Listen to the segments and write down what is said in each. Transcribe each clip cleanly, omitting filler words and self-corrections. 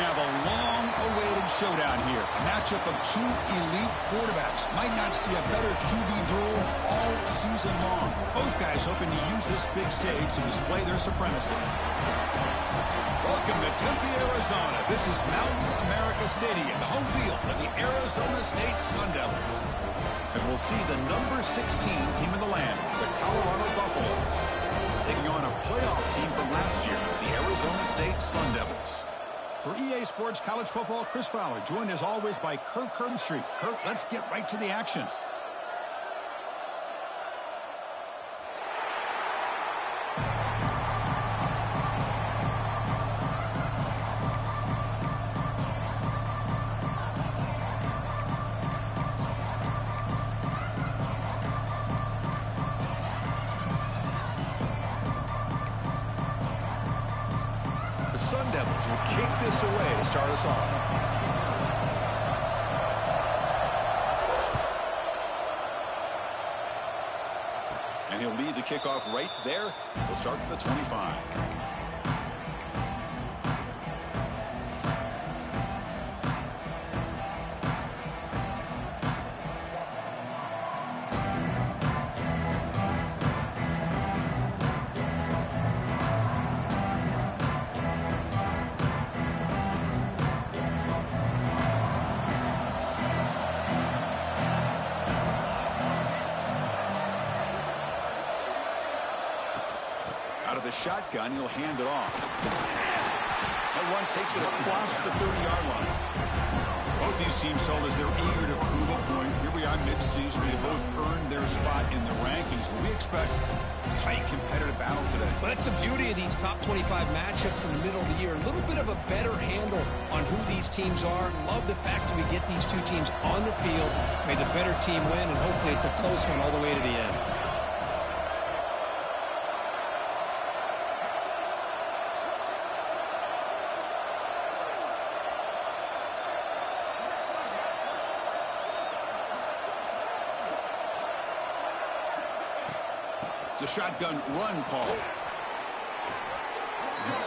have a long-awaited showdown here. A matchup of two elite quarterbacks. Might not see a better QB duel all season long. Both guys hoping to use this big stage to display their supremacy. Welcome to Tempe, Arizona. This is Mountain America Stadium, the home field of the Arizona State Sun Devils. As we'll see the number 16 team in the land, the Colorado Buffaloes, taking on a playoff team from last year, the Arizona State Sun Devils. For EA Sports College Football, Chris Fowler, joined as always by Kirk Herbstreit. Kirk, let's get right to the action. The Sun Devils will kick this away to start us off. And he'll lead the kickoff right there. He'll start from the 25. Out of the shotgun, he'll hand it off. That run takes it across the 30-yard line. Both these teams told us they're eager to prove a point. Here we are mid-season. They both earned their spot in the rankings, but we expect a tight, competitive battle today. Well, that's the beauty of these top 25 matchups in the middle of the year. A little bit of a better handle on who these teams are. Love the fact that we get these two teams on the field. May the better team win, and hopefully it's a close one all the way to the end. It's a shotgun run call.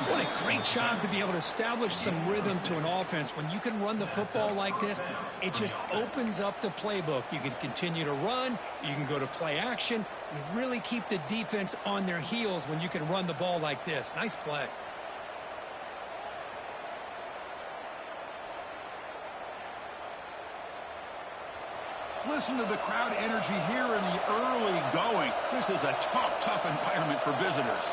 What a great job to be able to establish some rhythm to an offense. When you can run the football like this, it just opens up the playbook. You can continue to run. You can go to play action. You really keep the defense on their heels when you can run the ball like this. Nice play. Listen to the crowd energy here in the early going. This is a tough environment for visitors.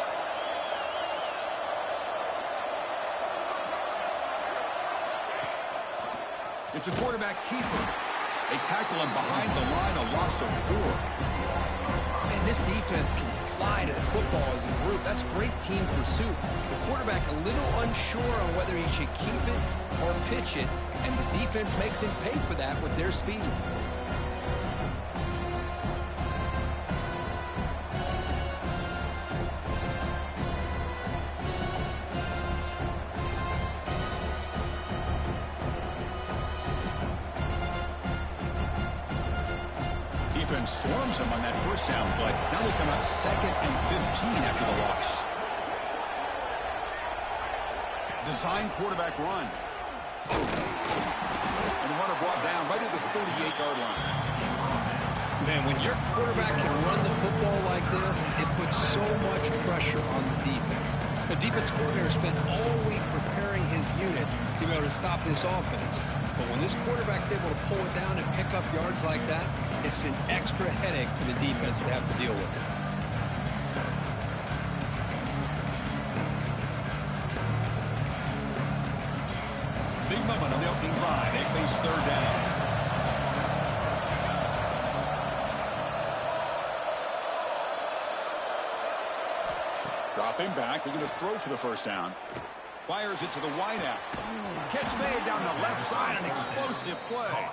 It's a quarterback keeper. They tackle him behind the line, a loss of 4. Man, this defense can fly to the football as a group. That's great team pursuit. The quarterback a little unsure on whether he should keep it or pitch it, and the defense makes him pay for that with their speed. Defense swarms him on that first down play. Now they come up 2nd and 15 after the loss. Design quarterback run. And the runner brought down right at the 38-yard line. Man, when your quarterback can run the football like this, it puts so much pressure on the defense. The defense coordinator spent all week preparing his unit to be able to stop this offense. But when this quarterback's able to pull it down and pick up yards like that, it's an extra headache for the defense to have to deal with. Big moment on the opening drive. They face 3rd down. Dropping back, looking to throw for the first down. Fires it to the wideout. Catch made down the left side, an explosive play.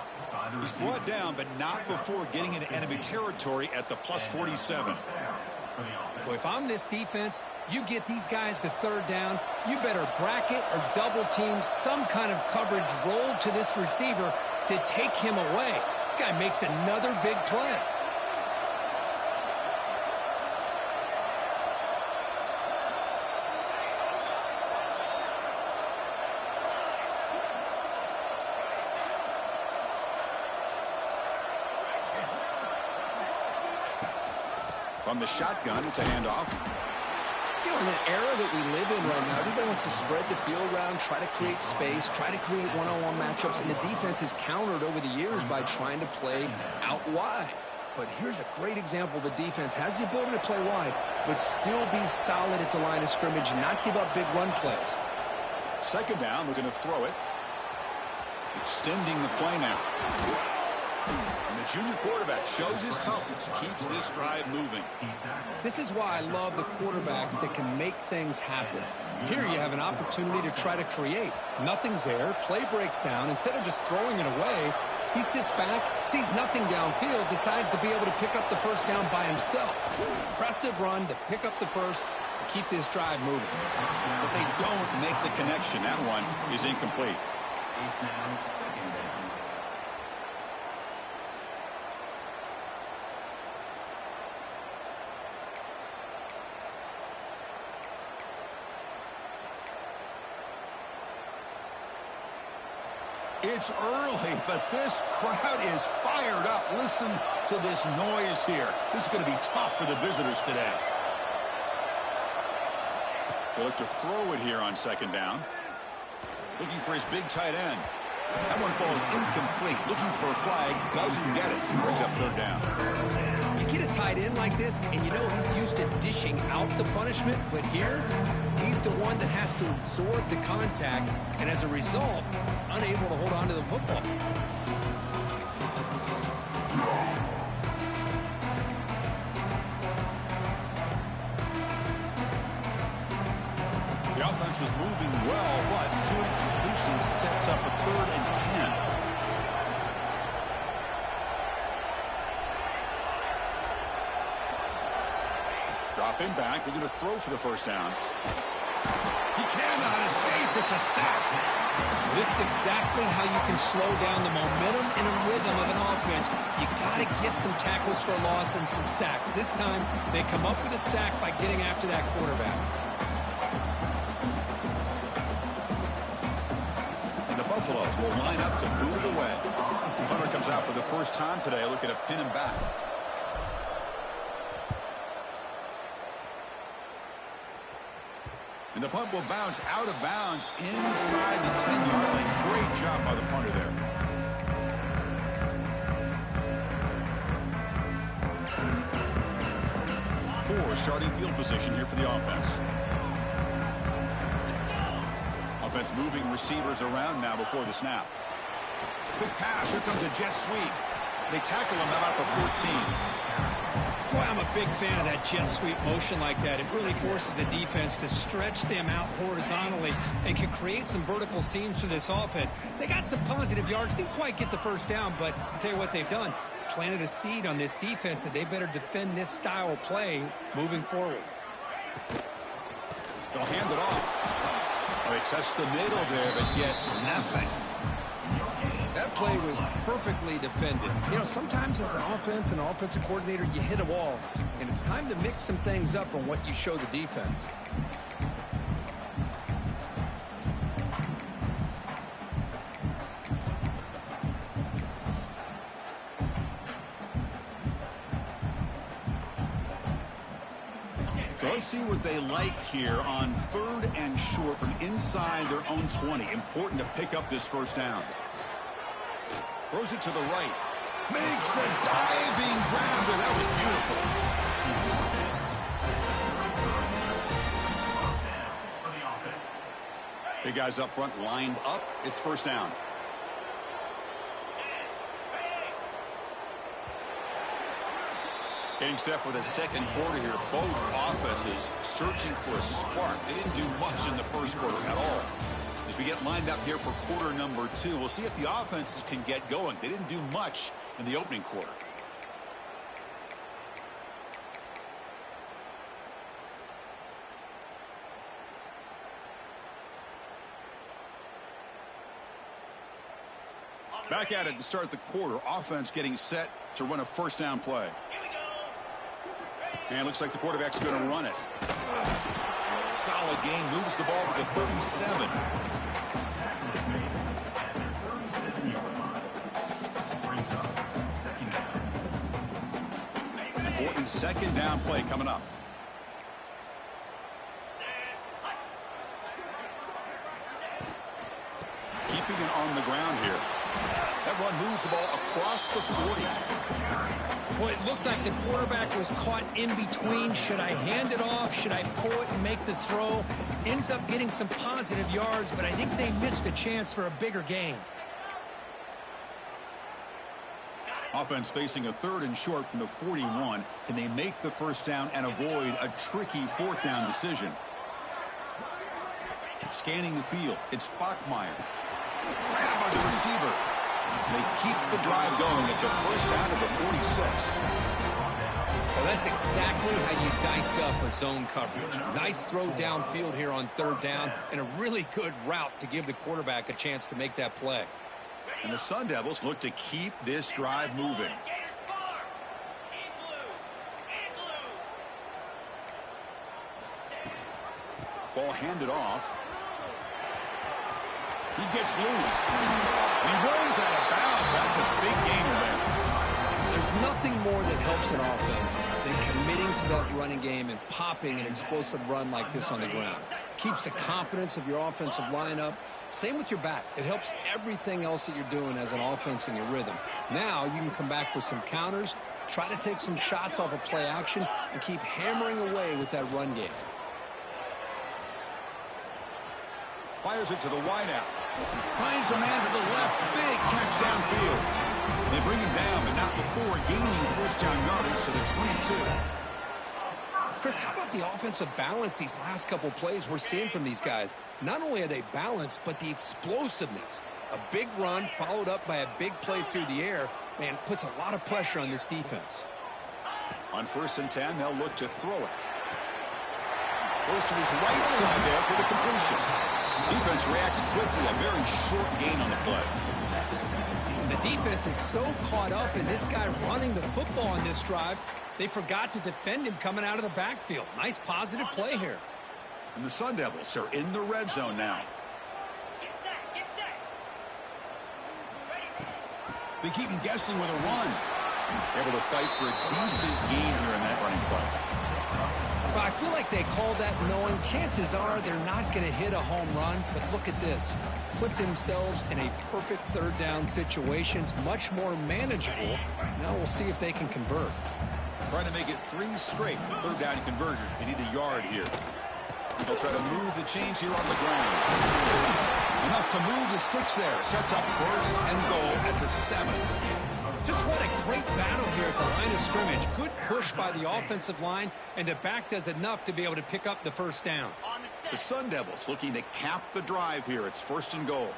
He's brought down, but not before getting into enemy territory at the +47. Well, if I'm this defense, you get these guys to 3rd down, you better bracket or double team some kind of coverage roll to this receiver to take him away. This guy makes another big play. From the shotgun, it's a handoff. You know, in the era that we live in right now, everybody wants to spread the field around, try to create space, try to create one-on-one matchups, and the defense is countered over the years by trying to play out wide. But here's a great example. The defense has the ability to play wide, but still be solid at the line of scrimmage, not give up big run plays. Second down, we're going to throw it. Extending the play now. And the junior quarterback shows his toughness, keeps this drive moving. This is why I love the quarterbacks that can make things happen. Here you have an opportunity to try to create. Nothing's there. Play breaks down. Instead of just throwing it away, he sits back, sees nothing downfield, decides to be able to pick up the first down by himself. Impressive run to pick up the first and keep this drive moving. But they don't make the connection. That one is incomplete. It's early, but this crowd is fired up. Listen to this noise here. This is going to be tough for the visitors today. They look to throw it here on second down. Looking for his big tight end. That one falls incomplete. Looking for a flag. Doesn't get it. Brings up third down. You get a tight end like this, and you know he's used to dishing out the punishment, but here, he's the one that has to absorb the contact, and as a result, he's unable to hold on to the football. The offense was moving well, but two incompletions sets up a 3rd and 10. Dropping back, they're going to throw for the first down. He cannot escape. It's a sack. This is exactly how you can slow down the momentum and a rhythm of an offense. You got to get some tackles for a loss and some sacks. This time, they come up with a sack by getting after that quarterback. And the Buffaloes will line up to boot it away. Hunter comes out for the first time today, looking to pin him back. And the punt will bounce out of bounds inside the 10-yard line. Great job by the punter there. Poor starting field position here for the offense. Offense moving receivers around now before the snap. Quick pass. Here comes a jet sweep. They tackle him about the 14. Boy, I'm a big fan of that jet sweep motion like that. It really forces a defense to stretch them out horizontally and can create some vertical seams for this offense. They got some positive yards. Didn't quite get the first down, but I'll tell you what they've done. Planted a seed on this defense, and they better defend this style of play moving forward. They'll hand it off. Well, they test the middle there, but get nothing. That play was perfectly defended. You know, sometimes as an offense and offensive coordinator, you hit a wall, and it's time to mix some things up on what you show the defense. So let's see what they like here on 3rd and short from inside their own 20. Important to pick up this first down. Throws it to the right. Makes the diving grab there. That was beautiful. Big guys up front lined up. It's first down. Getting set for the second quarter here. Both offenses searching for a spark. They didn't do much in the first quarter at all. As we get lined up here for quarter number 2, we'll see if the offenses can get going. They didn't do much in the opening quarter. Back at it to start the quarter. Offense getting set to run a first down play. And it looks like the quarterback's going to run it. Solid gain, moves the ball to the 37. Important on second down play coming up. Keeping it on the ground here. That run moves the ball across the 40. Boy, it looked like the quarterback was caught in between. Should I hand it off? Should I pull it and make the throw? Ends up getting some positive yards, but I think they missed a chance for a bigger gain. Offense facing a 3rd and short from the 41. Can they make the first down and avoid a tricky 4th down decision? Scanning the field, it's Bachmeyer. Grabbed by the receiver. They keep the drive going. It's a first down at the 46. Well, that's exactly how you dice up a zone coverage. Nice throw downfield here on 3rd down, and a really good route to give the quarterback a chance to make that play. And the Sun Devils look to keep this drive moving. Ball handed off. He gets loose. He runs out of bounds. That's a big gainer there. There's nothing more that helps an offense than committing to that running game and popping an explosive run like this on the ground. Keeps the confidence of your offensive lineup. Same with your back. It helps everything else that you're doing as an offense in your rhythm. Now you can come back with some counters, try to take some shots off of play action, and keep hammering away with that run game. Fires it to the wideout. Finds a man to the left. Big catch downfield. They bring him down, but not before gaining first down yardage to the 22. Chris, how about the offensive balance these last couple plays we're seeing from these guys? Not only are they balanced, but the explosiveness. A big run followed up by a big play through the air, man, puts a lot of pressure on this defense. On 1st and 10, they'll look to throw it. Goes to his right side there for the completion. Defense reacts quickly. A very short gain on the play. The defense is so caught up in this guy running the football on this drive, they forgot to defend him coming out of the backfield. Nice positive play here. And the Sun Devils are in the red zone now. They keep him guessing with a run. Able to fight for a decent gain here in that running play. Well, I feel like they called that knowing chances are they're not going to hit a home run. But look at this. Put themselves in a perfect 3rd down situation. It's much more manageable. Now we'll see if they can convert. Trying to make it 3 straight. 3rd down conversion. They need a yard here. They'll try to move the chains here on the ground. Enough to move the 6 there. Sets up 1st and goal at the 7. Just what a great battle here at the line of scrimmage. Good push by the offensive line, and the back does enough to be able to pick up the first down. The Sun Devils looking to cap the drive here. It's 1st and goal.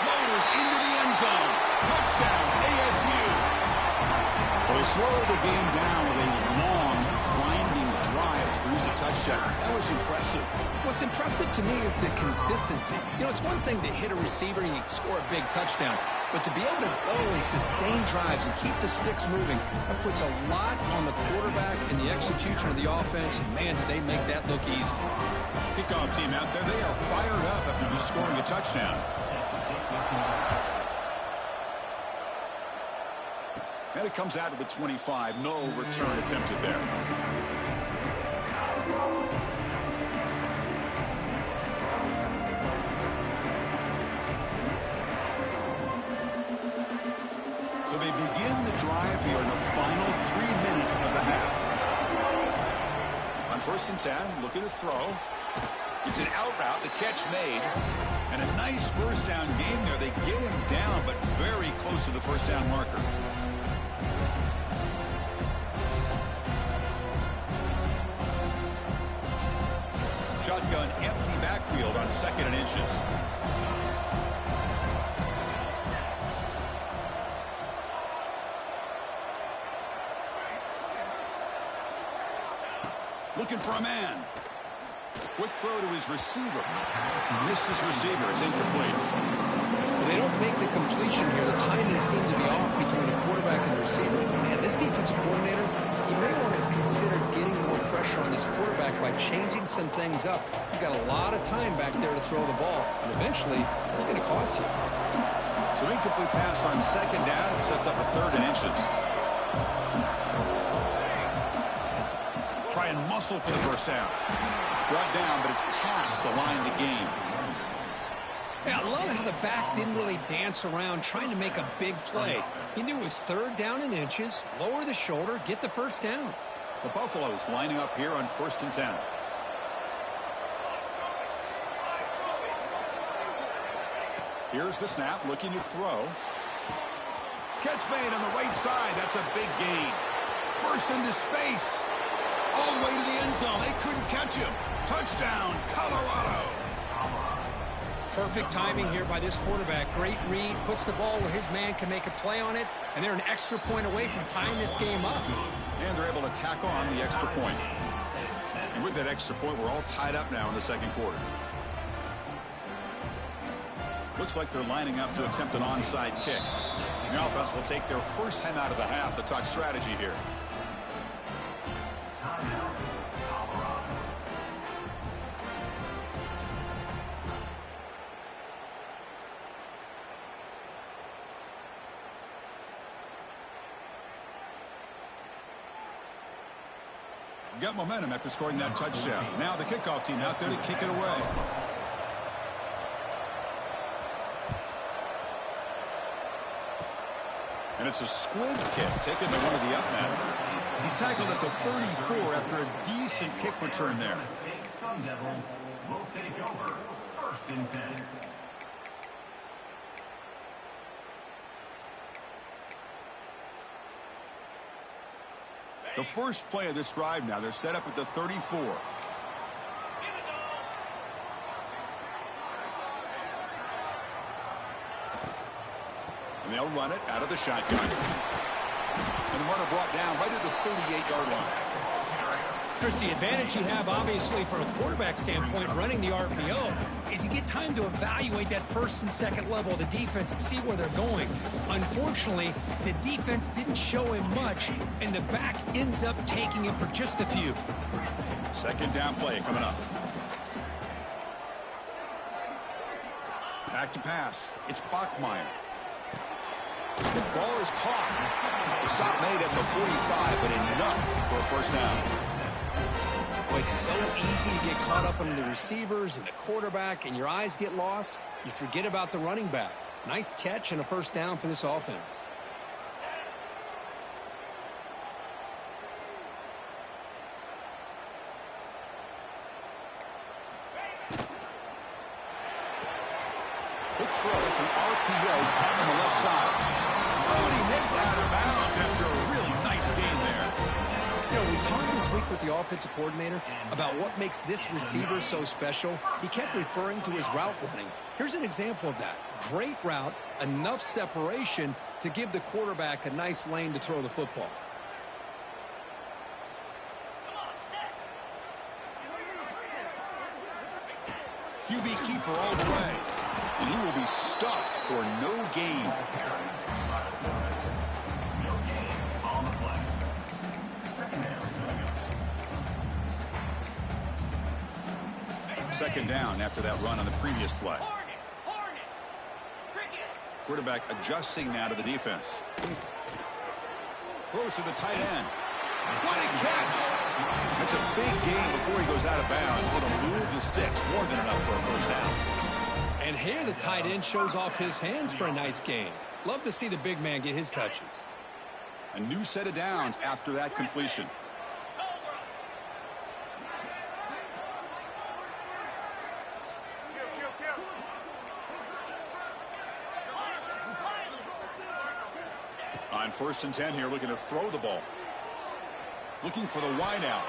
Motors into the end zone. Touchdown, ASU. Well, they slowed the game down with a long, grinding drive to produce a touchdown. That was impressive. What's impressive to me is the consistency. You know, it's one thing to hit a receiver and you score a big touchdown, but to be able to go and sustain drives and keep the sticks moving, that puts a lot on the quarterback and the execution of the offense, and man, did they make that look easy. Kickoff team out there, they are fired up after just scoring a touchdown. And it comes out of the 25. No return attempted there. So they begin the drive here in the final 3 minutes of the half. On 1st and 10, look at the throw. It's an out route, the catch made. And a nice first down gain there. They get him down, but very close to the first down marker. Shotgun empty backfield on 2nd and inches. Looking for a man. Quick throw to his receiver. Missed his receiver. It's incomplete. They don't make the completion here. The timing seemed to be off between the quarterback and the receiver. Man, this defensive coordinator, he may want to consider getting more pressure on this quarterback by changing some things up. You've got a lot of time back there to throw the ball, and eventually it's going to cost you. So incomplete pass on second down sets up a 3rd and inches. Try and muscle for the first down. Brought down, but it's past the line of the game. Yeah, I love how the back didn't really dance around trying to make a big play. He knew it's 3rd down and inches, lower the shoulder, get the first down. The Buffaloes lining up here on 1st and 10. Here's the snap, looking to throw. Catch made on the right side. That's a big gain. Bursts into space. All the way to the end zone. They couldn't catch him. Touchdown, Colorado. Perfect timing here by this quarterback. Great read, puts the ball where his man can make a play on it, and they're an extra point away from tying this game up. And they're able to tack on the extra point. And with that extra point, we're all tied up now in the second quarter. Looks like they're lining up to attempt an onside kick. The offense will take their first time out of the half to talk strategy here. Got momentum after scoring that touchdown. Now the kickoff team out there to kick it away. And it's a squib kick taken to one of the up men. He's tackled at the 34 after a decent kick return there. Sun Devils will take over 1st and 10. The first play of this drive now, they're set up at the 34. And they'll run it out of the shotgun. And the runner brought down right at the 38-yard line. Chris, the advantage you have, obviously, from a quarterback standpoint, running the RPO, is you get time to evaluate that 1st and 2nd level of the defense and see where they're going. Unfortunately, the defense didn't show him much, and the back ends up taking him for just a few. Second down play coming up. Back to pass. It's Bachmeier. The ball is caught. The stop made at the 45, but enough for a first down. Well, it's so easy to get caught up in the receivers and the quarterback, and your eyes get lost. You forget about the running back. Nice catch and a first down for this offense. Quick throw. It's an RPO caught on the left side. Oh, and he heads out of bounds after a really nice gain there. You know, we talked this week with the offensive coordinator about what makes this receiver so special. He kept referring to his route running. Here's an example of that. Great route, enough separation to give the quarterback a nice lane to throw the football. QB keeper all the way. And he will be stuffed for no gain. Second down after that run on the previous play. Quarterback adjusting now to the defense. Throws to the tight end. What a catch! That's a big gain before he goes out of bounds. Able to move the sticks, more than enough for a first down. And here the tight end shows off his hands for a nice gain. Love to see the big man get his touches. A new set of downs after that completion. On 1st and 10 here, looking to throw the ball. Looking for the wide out.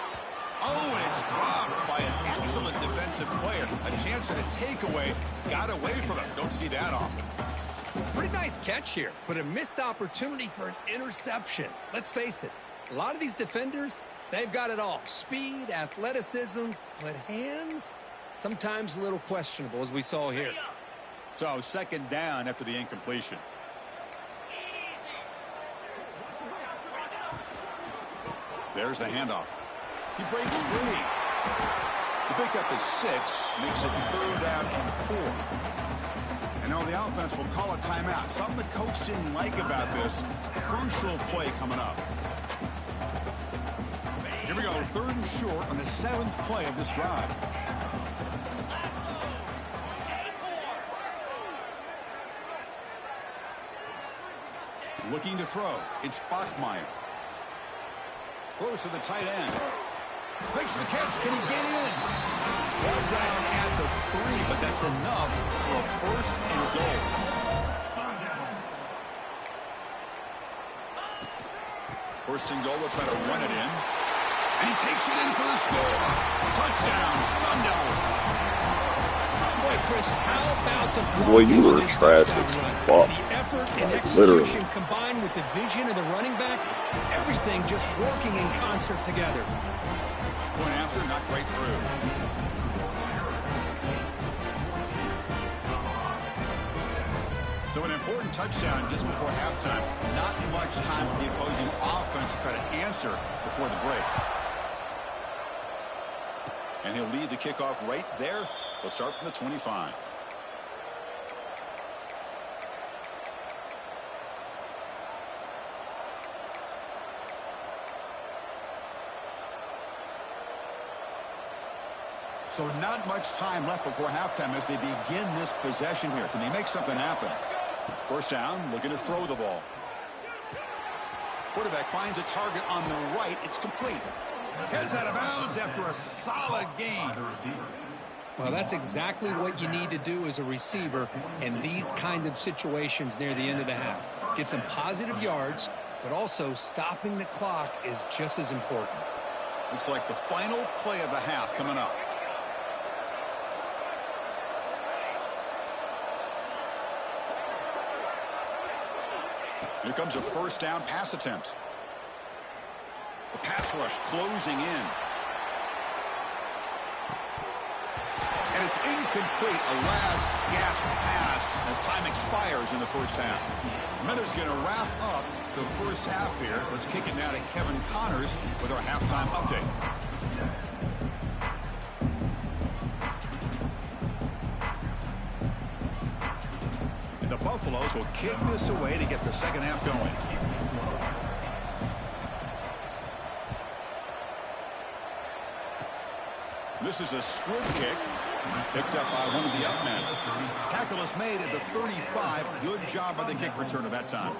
Oh, and it's dropped by an excellent defensive player. A chance at a takeaway. Got away from him. Don't see that often. Pretty nice catch here, but a missed opportunity for an interception. Let's face it, a lot of these defenders, they've got it all. Speed, athleticism, but hands, sometimes a little questionable, as we saw here. So, second down after the incompletion. There's the handoff. He breaks free. The pickup is 6, makes it 3rd down and 4. And now the offense will call a timeout. Something the coach didn't like about this. Crucial play coming up. Here we go, 3rd and short on the 7th play of this drive. Looking to throw. It's Bachmeier. Throws to the tight end. Makes the catch. Can he get in? Ball down at the 3, but that's enough for a 1st and goal. First and goal, they'll try to run it in. And he takes it in for the score. Touchdown, Sun Devils. Boy, Chris, how about the Boy, you were trash at spot. The effort and Like, execution literally. combined with the vision of the running back, everything just working in concert together. Point after, not quite through. So an important touchdown just before halftime. Not much time for the opposing offense to try to answer before the break. And he'll lead the kickoff right there. They'll start from the 25. So not much time left before halftime as they begin this possession here. Can they make something happen? First down, looking to throw the ball. Quarterback finds a target on the right. It's complete. Heads out of bounds after a solid game. Well, that's exactly what you need to do as a receiver in these kind of situations near the end of the half. Get some positive yards, but also stopping the clock is just as important. Looks like the final play of the half coming up. Here comes a first down pass attempt. The pass rush closing in. And it's incomplete. A last gasp pass as time expires in the first half. Miller's going to wrap up the first half here. Let's kick it now to Kevin Connors with our halftime update. And the Buffaloes will kick this away to get the second half going. This is a squib kick picked up by one of the up men. Tackle is made at the 35. Good job by the kick returner that time.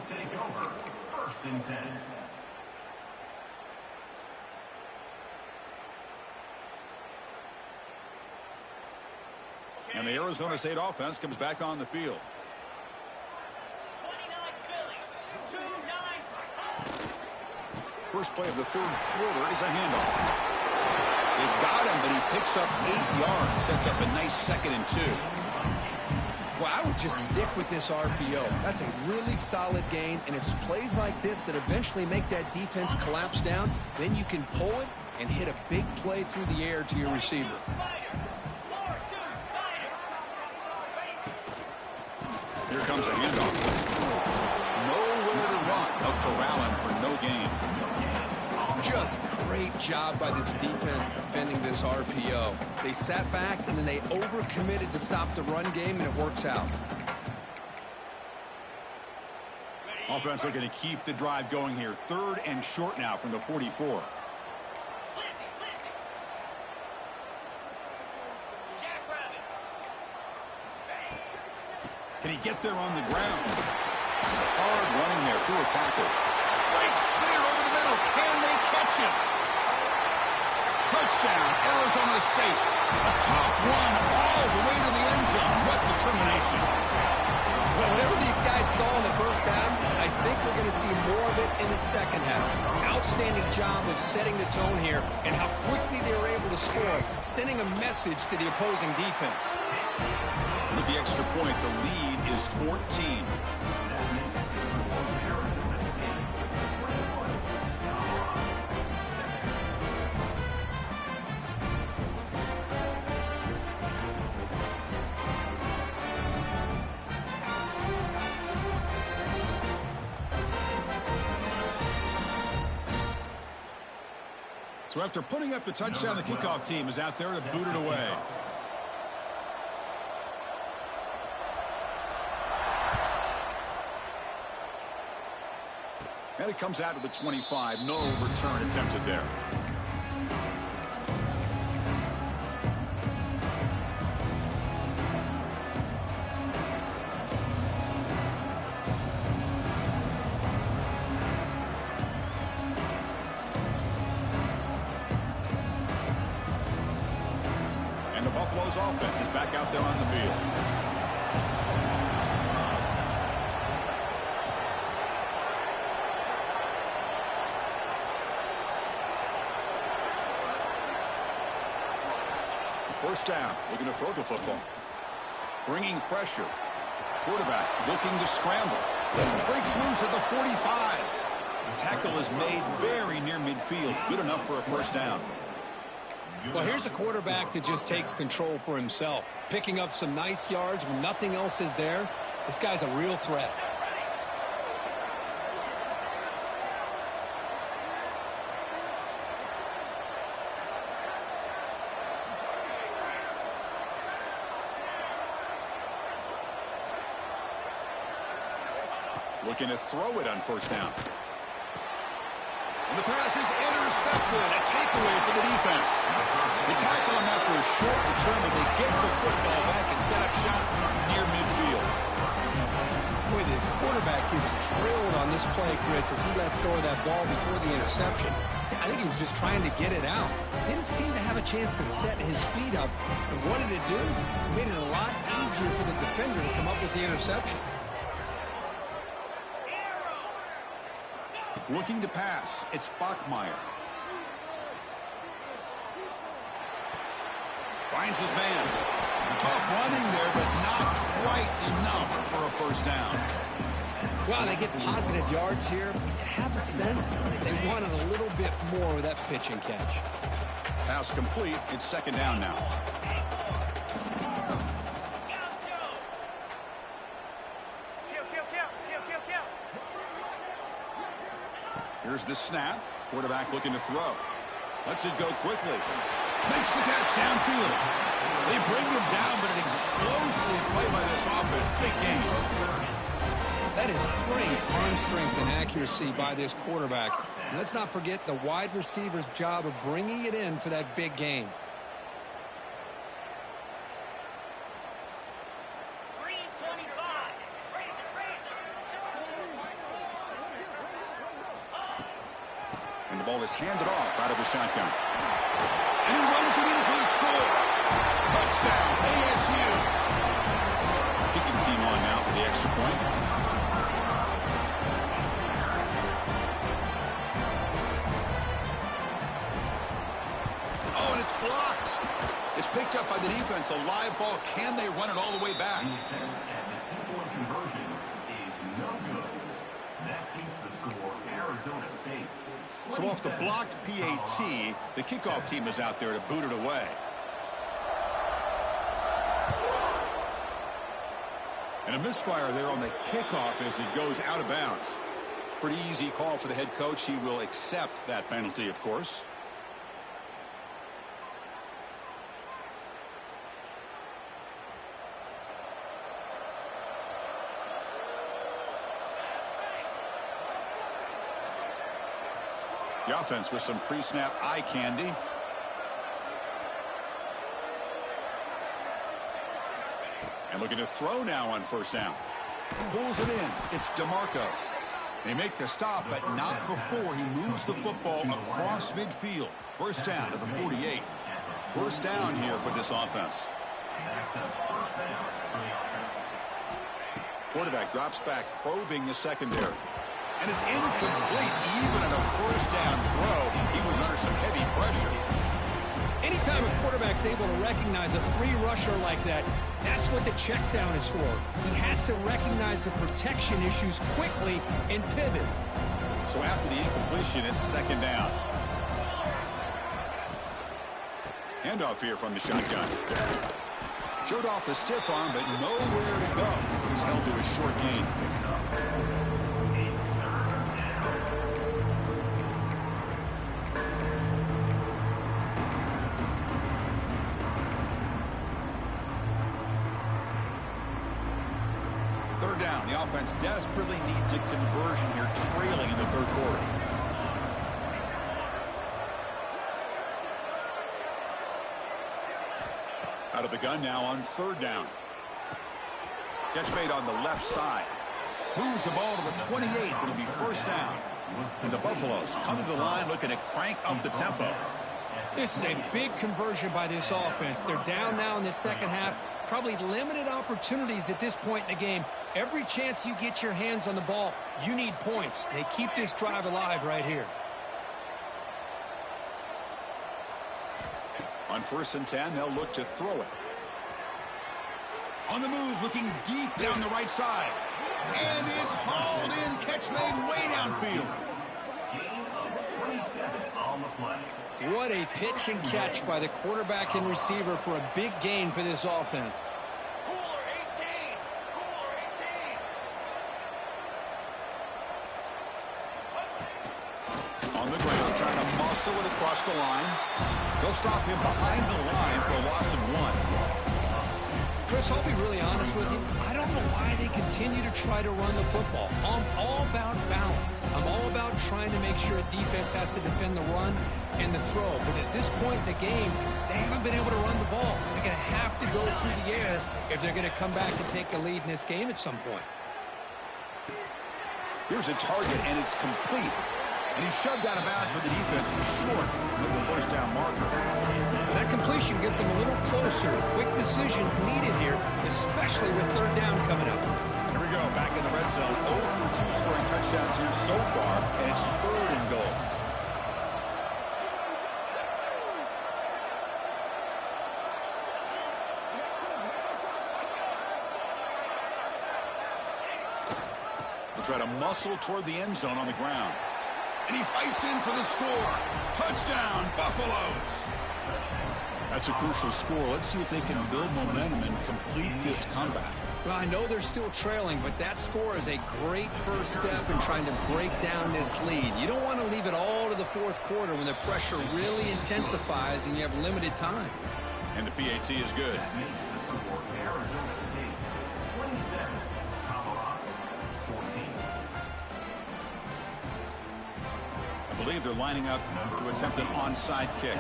And the Arizona State offense comes back on the field. First play of the third quarter is a handoff. They've got him, but he picks up 8 yards, sets up a nice 2nd and 2. Well, I would just stick with this RPO. That's a really solid gain, and it's plays like this that eventually make that defense collapse down. Then you can pull it and hit a big play through the air to your receiver. Here comes a handoff. Nowhere to run. They'll corral him for no gain. Just great job by this defense defending this RPO. They sat back, and then they overcommitted to stop the run game, and it works out. Offense looking to keep the drive going here. 3rd and short now from the 44. Can he get there on the ground? Some hard running there through a tackle. Breaks clear over the middle. Can they catch him? Touchdown, Arizona State. A tough one all the way to the end zone. What determination. Well, whatever these guys saw in the first half, I think we're going to see more of it in the second half. Outstanding job of setting the tone here and how quickly they were able to score, sending a message to the opposing defense. With the extra point, the lead is 14. So after putting up the touchdown, the kickoff team is out there to boot it away. And it comes out to the 25. No return attempted there. And the Buffalo's offense is back out there on the field. First down, looking to throw the football. Bringing pressure. Quarterback looking to scramble. Breaks loose at the 45. Tackle is made very near midfield. Good enough for a first down. Well, here's a quarterback that just takes control for himself. Picking up some nice yards when nothing else is there. This guy's a real threat. Looking to throw it on first down. And the pass is intercepted. A takeaway for the defense. They tackle him after a short return, but they get the football back and set up shop near midfield. Boy, the quarterback gets drilled on this play, Chris, as he lets go of that ball before the interception. I think he was just trying to get it out. Didn't seem to have a chance to set his feet up. And what did it do? It made it a lot easier for the defender to come up with the interception. Looking to pass. It's Bachmeier. Finds his man. Tough running there, but not quite enough for a first down. Well, they get positive yards here. You have a sense they wanted a little bit more with that pitch and catch. Pass complete. It's second down now. Here's the snap. Quarterback looking to throw. Lets it go quickly. Makes the catch downfield. They bring him down, but an explosive play by this offense. Big game. That is great arm strength and accuracy by this quarterback. And let's not forget the wide receiver's job of bringing it in for that big game. And the ball is handed off out of the shotgun. And he runs it in for the score. Touchdown, ASU. Kicking team on now for the extra point. Oh, and it's blocked. It's picked up by the defense. A live ball. Can they run it all the way back? Two-point conversion is no good. That keeps the score Arizona State. So off the blocked PAT, the kickoff team is out there to boot it away. And a misfire there on the kickoff as it goes out of bounds. Pretty easy call for the head coach. He will accept that penalty, of course. The offense with some pre-snap eye candy. And looking to throw now on first down. Pulls it in. It's DeMarco. They make the stop, but not before he moves the football across midfield. First down to the 48. First down here for this offense. Quarterback drops back, probing the secondary. And it's incomplete. Even at a first down throw, he was under some heavy pressure. Anytime a quarterback's able to recognize a free rusher like that, that's what the check down is for. He has to recognize the protection issues quickly and pivot. So after the incompletion, it's second down. Handoff here from the shotgun. Showed off the stiff arm, but nowhere to go. He's held to a short gain. The offense desperately needs a conversion here, trailing in the third quarter. Out of the gun now on third down. Catch made on the left side. Moves the ball to the 28. It'll be first down. And the Buffaloes come to the line looking to crank up the tempo. This is a big conversion by this offense. They're down now in the second half. Probably limited opportunities at this point in the game. Every chance you get your hands on the ball, you need points. They keep this drive alive right here. On 1st and 10, they'll look to throw it. On the move, looking deep down the right side. And it's hauled in. Catch made way downfield. Gain of 27 on the play. What a pitch and catch by the quarterback and receiver for a big gain for this offense. On the ground, trying to muscle it across the line. They'll stop him behind the line for a loss of 1. Chris, I'll be really honest with you. I don't know why they continue to try to run the football. I'm all about balance. I'm all about trying to make sure a defense has to defend the run and the throw. But at this point in the game, they haven't been able to run the ball. They're going to have to go through the air if they're going to come back and take the lead in this game at some point. Here's a target, and it's complete. And he's shoved out of bounds, but the defense was short of the first down marker. That completion gets them a little closer. Quick decisions needed here, especially with third down coming up. Here we go, back in the red zone. 0 for 2 scoring touchdowns here so far, and it's 3rd and goal. We'll try to muscle toward the end zone on the ground. And he fights in for the score. Touchdown, Buffaloes. That's a crucial score. Let's see if they can build momentum and complete this comeback. Well, I know they're still trailing, but that score is a great first step in trying to break down this lead. You don't want to leave it all to the fourth quarter when the pressure really intensifies and you have limited time. And the PAT is good. That makes the score Arizona State 27, Colorado 14. I believe they're lining up to attempt an onside kick.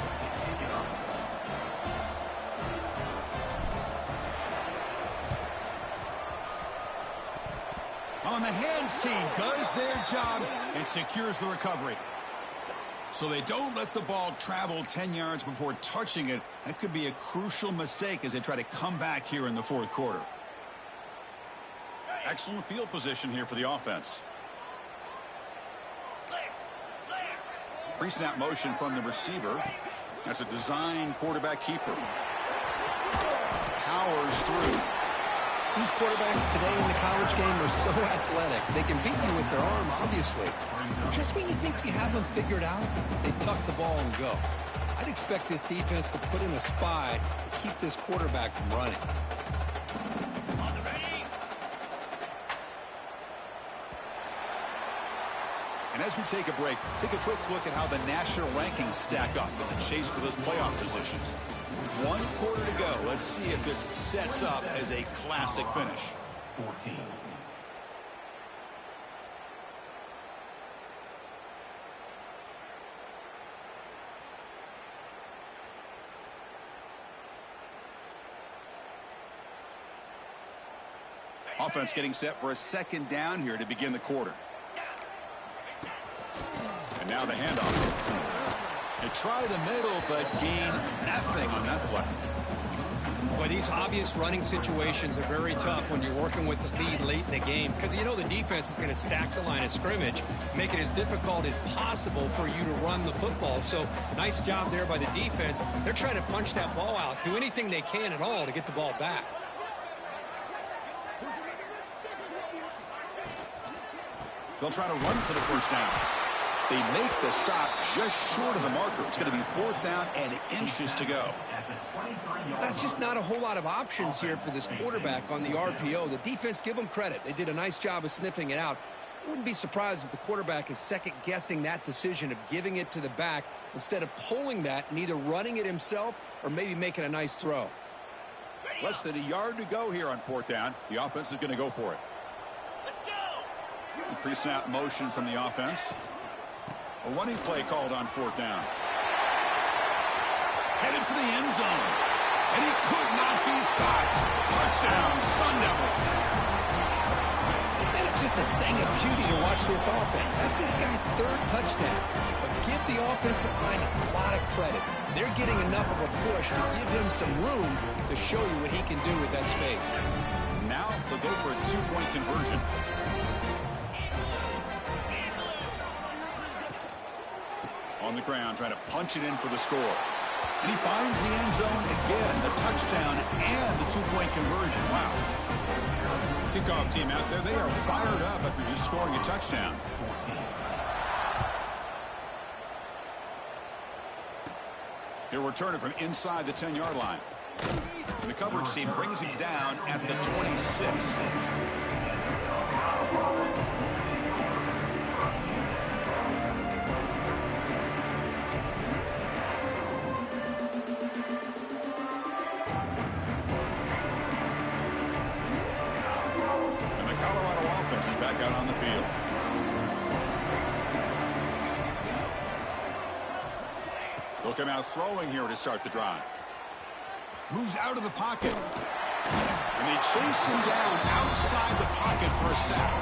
On the hands team does their job and secures the recovery. So they don't let the ball travel 10 yards before touching it. That could be a crucial mistake as they try to come back here in the fourth quarter. Excellent field position here for the offense. Pre-snap motion from the receiver. That's a design quarterback keeper. Powers through. These quarterbacks today in the college game are so athletic. They can beat you with their arm, obviously. Just when you think you have them figured out, they tuck the ball and go. I'd expect this defense to put in a spy to keep this quarterback from running. And as we take a break, take a quick look at how the national rankings stack up in the chase for those playoff positions. 1 quarter to go. Let's see if this sets up as a classic finish. 14. Offense getting set for a second down here to begin the quarter. And now the handoff. They try the middle, but gain nothing on that play. Boy, these obvious running situations are very tough when you're working with the lead late in the game because you know the defense is going to stack the line of scrimmage, make it as difficult as possible for you to run the football. So nice job there by the defense. They're trying to punch that ball out, do anything they can at all to get the ball back. They'll try to run for the first down. They make the stop just short of the marker. It's going to be 4th down and inches to go. That's just not a whole lot of options here for this quarterback on the RPO. The defense, give them credit. They did a nice job of sniffing it out. Wouldn't be surprised if the quarterback is second-guessing that decision of giving it to the back instead of pulling that and either running it himself or maybe making a nice throw. Less than a yard to go here on 4th down. The offense is going to go for it. pre-snap motion from the offense. A running play called on 4th down. Headed for the end zone. And he could not be stopped. Touchdown, Sun Devils. And it's just a thing of beauty to watch this offense. That's this guy's 3rd touchdown. But give the offensive line a lot of credit. They're getting enough of a push to give him some room to show you what he can do with that space. Now they'll go for a 2-point conversion. On the ground, trying to punch it in for the score. And he finds the end zone again, the touchdown and the 2-point conversion. Wow. Kickoff team out there, they are fired up after just scoring a touchdown. He'll return it from inside the 10-yard line. And the coverage team brings him down at the 26. Back out on the field. They'll come out throwing here to start the drive. Moves out of the pocket. And they chase him down outside the pocket for a sack.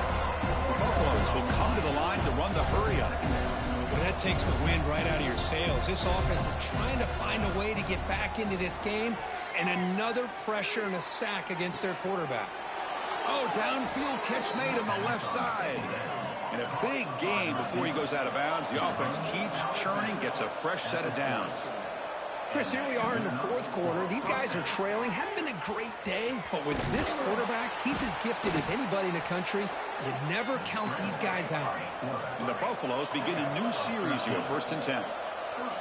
The Buffaloes will come to the line to run the hurry up. Well, that takes the wind right out of your sails. This offense is trying to find a way to get back into this game. And another pressure and a sack against their quarterback. Oh, downfield catch made on the left side. And a big gain before he goes out of bounds. The offense keeps churning, gets a fresh set of downs. Chris, here we are in the 4th quarter. These guys are trailing. Hadn't been a great day, but with this quarterback, he's as gifted as anybody in the country. You never count these guys out. And the Buffaloes begin a new series here, 1st and 10.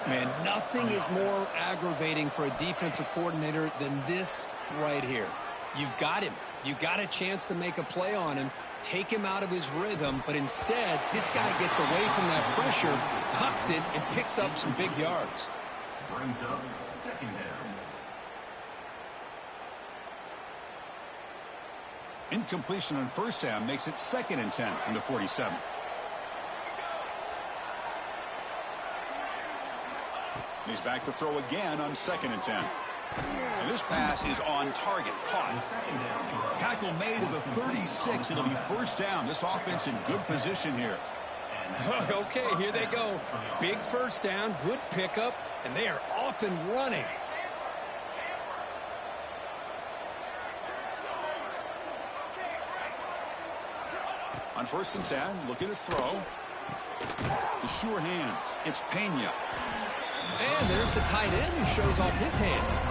Man, nothing is more aggravating for a defensive coordinator than this right here. You've got him. You got a chance to make a play on him, take him out of his rhythm, but instead, this guy gets away from that pressure, tucks it, and picks up some big yards. Brings up 2nd down. Incompletion on 1st down makes it 2nd and 10 from the 47. He's back to throw again on 2nd and 10. And this pass is on target, caught. Tackle made at the 36. It'll be 1st down. This offense in good position here. Okay, here they go. Big 1st down, good pickup, and they are off and running. On 1st and 10, looking to throw. The sure hands. It's Pena. And there's the tight end who shows off his hands.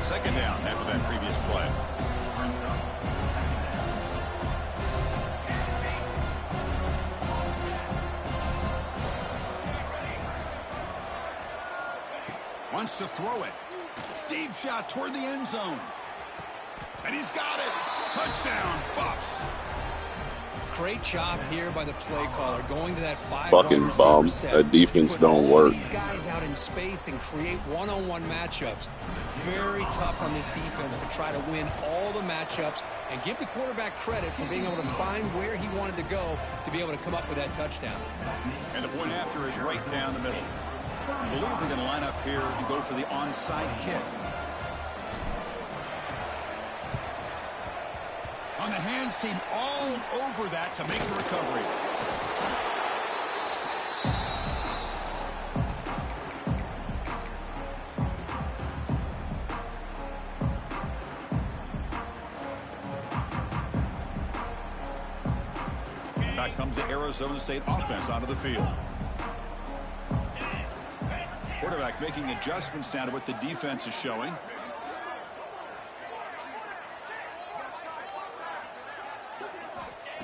2nd down after that previous play. Wants to throw it. Deep shot toward the end zone. And he's got it. Touchdown, Buffs. Great job here by the play caller, going to that 5 Fucking bum. That defense don't work. These guys out in space and create one-on-one matchups. Very tough on this defense to try to win all the matchups and give the quarterback credit for being able to find where he wanted to go to be able to come up with that touchdown. And the point after is right down the middle. I believe they're going to line up here and go for the onside kick. On the hands team all over that to make the recovery. Back comes the Arizona State offense onto the field. Quarterback making adjustments now to what the defense is showing.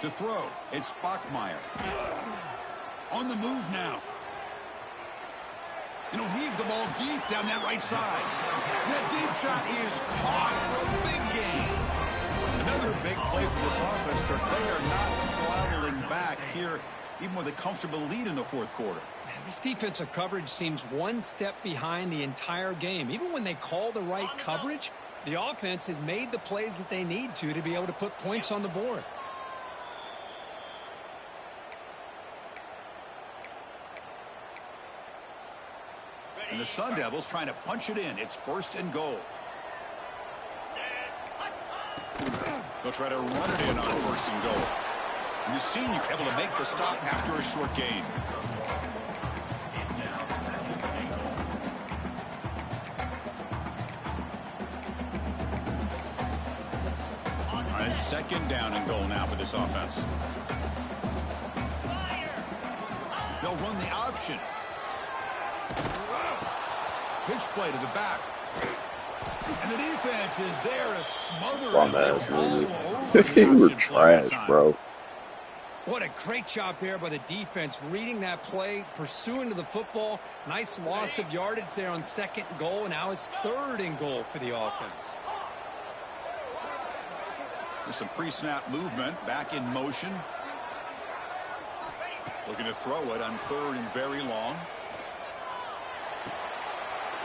To throw, it's Bachmeier. On the move now. And he'll heave the ball deep down that right side. That deep shot is caught for a big gain. Another big play for this offense, but they are not floundering back here, even with a comfortable lead in the 4th quarter. This defensive coverage seems one step behind the entire game. Even when they call the right coverage, the offense has made the plays that they need to be able to put points on the board. And the Sun Devils trying to punch it in. It's 1st and goal. They'll try to run it in on 1st and goal. And the senior able to make the stop after a short gain. And 2nd down and goal now for this offense. They'll run the option. Pitch play to the back. And the defense is there to smother Bum ass nigga. You were trash, bro. What a great job there by the defense, reading that play, pursuing to the football. Nice loss of yardage there on 2nd and goal, and now it's 3rd and goal for the offense. There's some pre-snap movement, back in motion. Looking to throw it on 3rd and very long.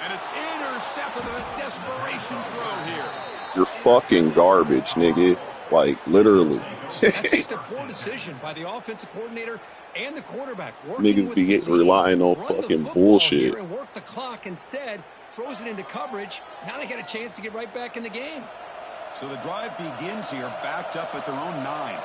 And it's intercepted with a desperation throw here. You're fucking garbage, nigga. Like, literally. That's just a poor decision by the offensive coordinator and the quarterback. Niggas be relying on fucking bullshit. And work the clock instead, throws it into coverage. Now they got a chance to get right back in the game. So the drive begins here, backed up at their own 9.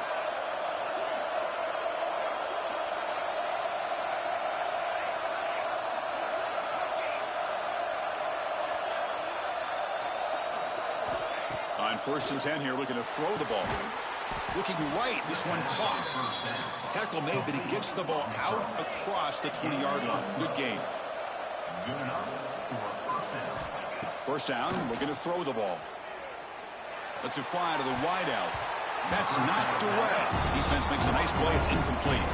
On 1st and 10 here, looking to throw the ball. Looking right, this one caught. Tackle made, but he gets the ball out across the 20-yard line. Good game. 1st down, looking to throw the ball. Lets it fly to the wideout. That's knocked away. Defense makes a nice play. It's incomplete.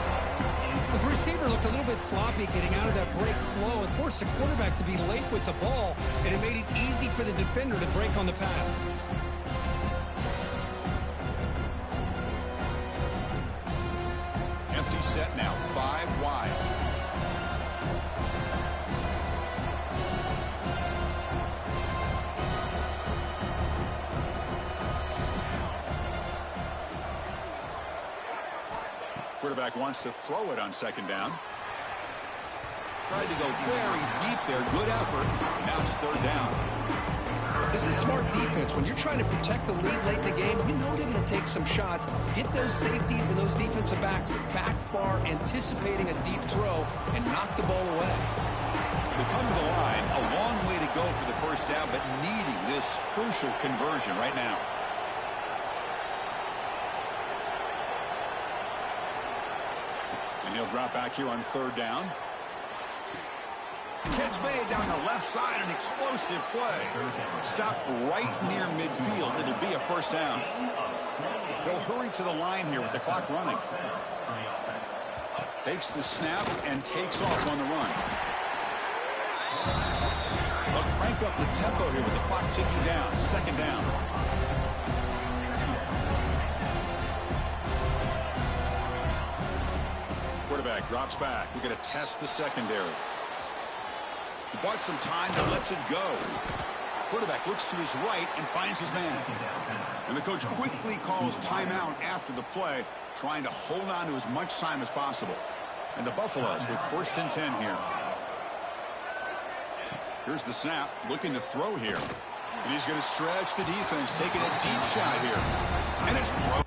The receiver looked a little bit sloppy getting out of that break slow and forced the quarterback to be late with the ball, and it made it easy for the defender to break on the pass. Empty set now, 5 wide. Quarterback wants to throw it on 2nd down. Tried to go very deep there. Good effort. Now it's 3rd down. This is smart defense. When you're trying to protect the lead late in the game, you know they're going to take some shots. Get those safeties and those defensive backs back far, anticipating a deep throw, and knock the ball away. We come to the line. A long way to go for the 1st down, but needing this crucial conversion right now. And he'll drop back here on 3rd down. Catch made down the left side, an explosive play. Stopped right near midfield. It'll be a 1st down. They'll hurry to the line here with the clock running. Takes the snap and takes off on the run. They'll crank up the tempo here with the clock ticking down. 2nd down. Quarterback drops back. We're going to test the secondary. He bought some time, but lets it go. Quarterback looks to his right and finds his man. And the coach quickly calls timeout after the play, trying to hold on to as much time as possible. And the Buffaloes with 1st and 10 here. Here's the snap, looking to throw here. And he's going to stretch the defense, taking a deep shot here. And it's broken.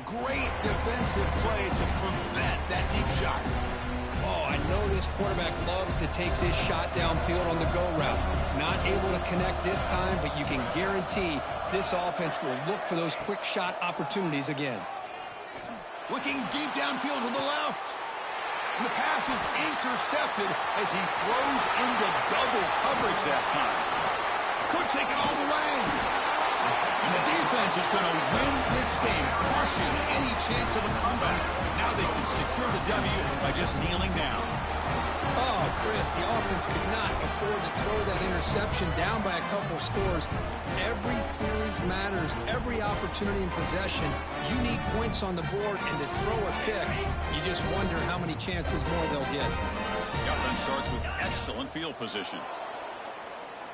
Great defensive play to prevent that deep shot. Oh, I know this quarterback loves to take this shot downfield on the go route. Not able to connect this time, but you can guarantee this offense will look for those quick shot opportunities again. Looking deep downfield to the left. And the pass is intercepted as he throws into double coverage that time. Could take it all the way. And the defense is going to win this game, crushing any chance of a comeback. Now they can secure the W by just kneeling down. Oh, Chris, the offense could not afford to throw that interception down by a couple scores. Every series matters. Every opportunity in possession. You need points on the board, and to throw a pick, you just wonder how many chances more they'll get. The offense starts with excellent field position.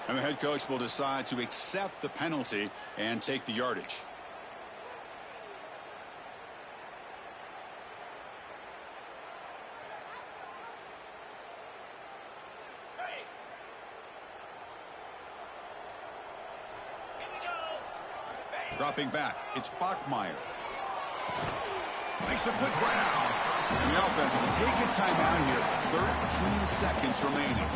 And the head coach will decide to accept the penalty and take the yardage. Dropping back, it's Bachmeier. Makes a quick round. And the offense will take a timeout here. 13 seconds remaining.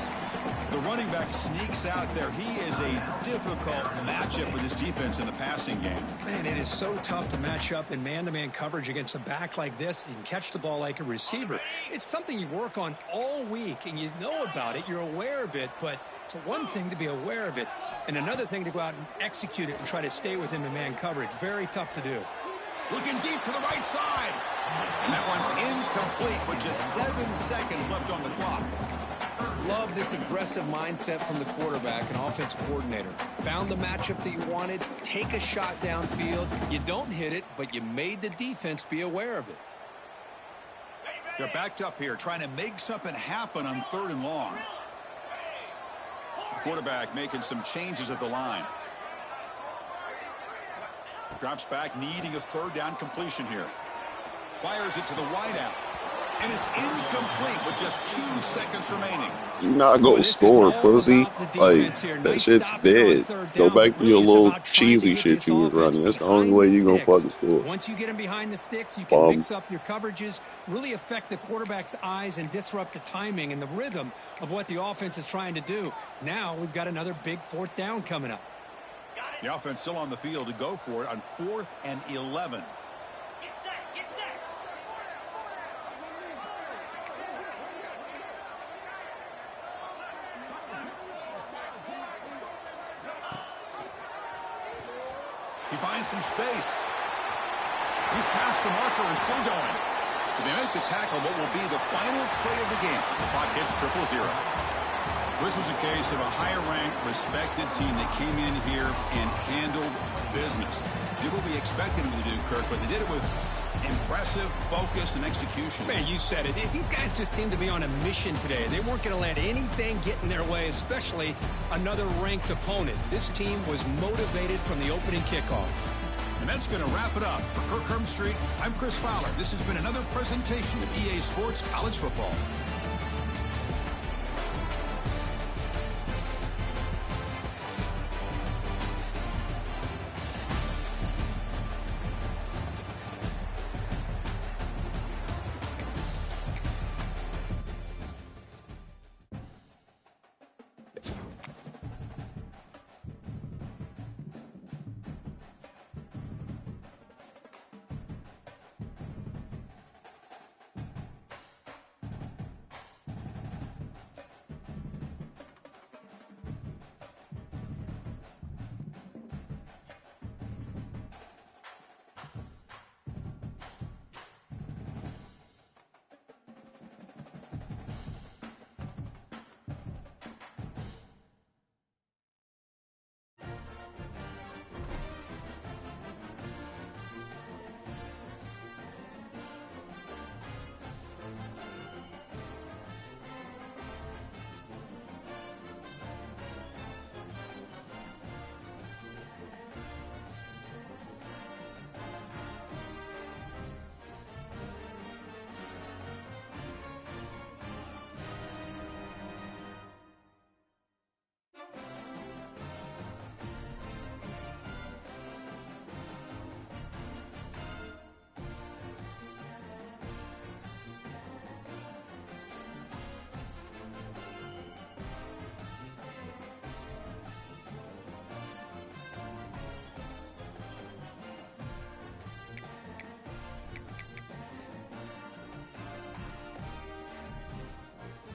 The running back sneaks out there. He is a difficult matchup for this defense in the passing game. Man, it is so tough to match up in man-to-man coverage against a back like this. You can catch the ball like a receiver. It's something you work on all week, and you know about it. You're aware of it, but it's one thing to be aware of it, and another thing to go out and execute it and try to stay with him in man coverage. Very tough to do. Looking deep for the right side. And that one's incomplete with just 7 seconds left on the clock. Love this aggressive mindset from the quarterback and offense coordinator. Found the matchup that you wanted. Take a shot downfield. You don't hit it, but you made the defense be aware of it. They're backed up here trying to make something happen on 3rd and long. The quarterback making some changes at the line. Drops back, needing a 3rd down completion here. Fires it to the wideout. And it's incomplete with just 2 seconds remaining. You not gonna score, pussy. Like, that shit's dead. Go back to your little cheesy shit you was running. That's the only way you gonna fucking score. Once you get him behind the sticks, you can mix up your coverages, really affect the quarterback's eyes, and disrupt the timing and the rhythm of what the offense is trying to do. Now we've got another big 4th down coming up. The offense still on the field to go for it on 4th and 11. He finds some space. He's past the marker and still going. So they make the tackle, what will be the final play of the game as the clock hits 0-0. This was a case of a higher-ranked, respected team that came in here and handled business. Did what we expected them to do, Kirk, but they did it with impressive focus and execution. Man, you said it. These guys just seem to be on a mission today. They weren't going to let anything get in their way, especially another ranked opponent. This team was motivated from the opening kickoff. And that's going to wrap it up. For Kirk Hermstreet, I'm Chris Fowler. This has been another presentation of EA Sports College Football.